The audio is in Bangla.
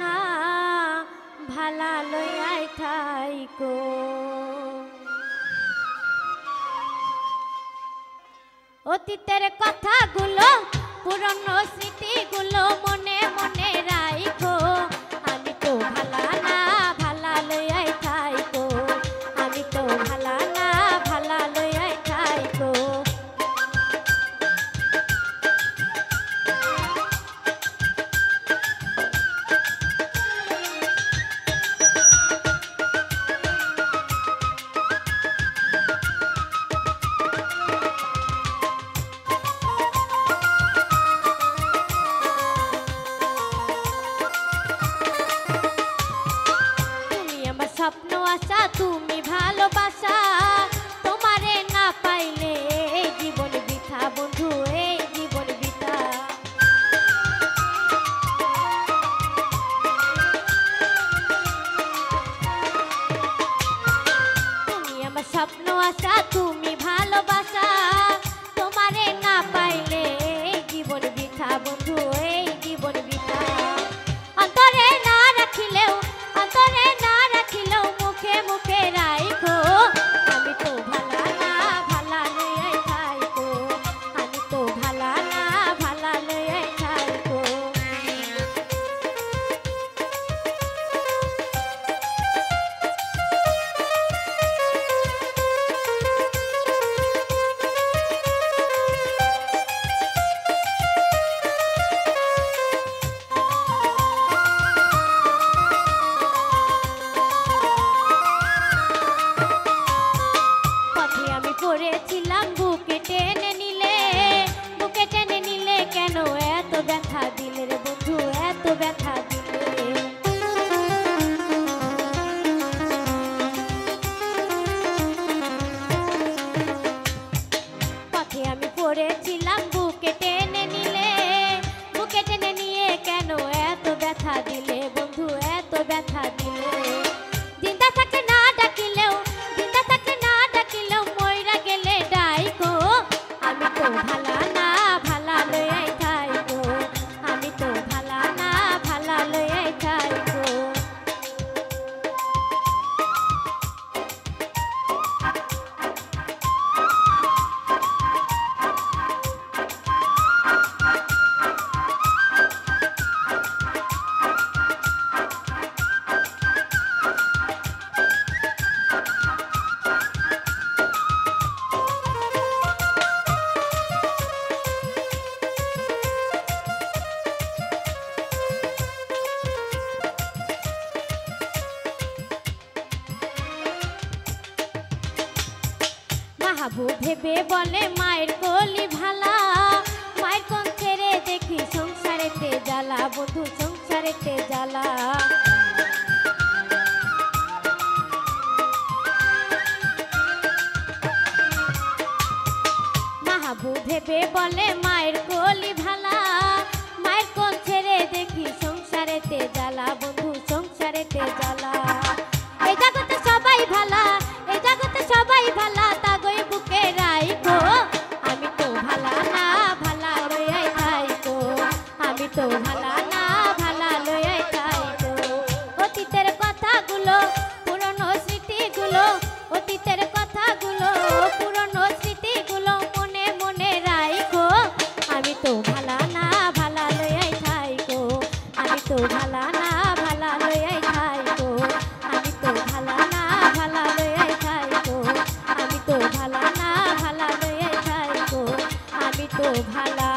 না ভালা লইয়াই থাইকো। অতীতের কথাগুলো পুরনো স্মৃতিগুলো মনে মনে রাইখো। আমি তো ভালা না ভালা লইয়াই থাইকো। আমি তো ভালা না ভালা লইয়াই থাইকো। স্বপ্ন আশা তুমি ভালোবাসা তোমারে না পাইলে এই জীবন বৃথা বন্ধু এই জীবন বৃথা। তুমি আমার স্বপ্ন আশা তুমি ভালোবাসা তোমারে না পাইলে এই জীবন বৃথা বন্ধু এই জীবন বৃথা। অন্তরে না রাখিলেও অন্তরে না রাখিলেও মুখে মুখে রাইখো। আমি তো ভালা না ভালা লইয়াই থাইকো। আমি তো ভালা না ভালা লইয়াই থাইকো। পড়েছিলাম বুকে টেনে নিলে বুকে টেনে নিলে কেন এত ব্যথা দিলে রে বন্ধু এত ব্যথা দিলে। পথে আমি পড়েছিলাম বুকে টেনে নিলে বুকে টেনে নিয়ে কেন এত ব্যথা দিলে বন্ধু এত ব্যথা দিলে। জিন্দা থাকতে না ডাকিলেও জিন্দা থাকতে না ডাকিলেও মইরা গেলে ডাইকো। আমি তো ভালা না ভালা লইয়াই থাইকো। আমি তো ভালা না ভালা লইয়াই থাইকো। মাহবুব ভেবে বলে মায়ের কলি ভালা মায়ের কোন ছেড়ে দেখি সংসারেতে জ্বালা বন্ধু সংসারেতে জ্বালা। মাহবুব ভেবে বলে মায়ের কলি ভালা মায়ের কোন ছেড়ে দেখি সংসারেতে জ্বালা বন্ধু সংসারেতে জ্বালা। এই জগতে সবাই ভালা এই জগতে সবাই ভালা তাগই বুকে রাইখো। আমি তো ভালা না ভালা লইয়াই থাইকো। আমি তো ভালা না ভালা লইয়াই থাইকো। অতীতের কথাগুলো পুরনো স্মৃতিগুলো অতীতের কথাগুলো পুরনো স্মৃতিগুলো মনে মনে রাইখো। আমি তো ভালা না ভালা লইয়াই থাইকো। আমি তো ভালা না ভালা লইয়াই থাইকো। আমি তো ভালা না ভালা লইয়াই থাইকো। আমি তো ভালা না ভালা লইয়াই থাইকো। আমি তো ভালা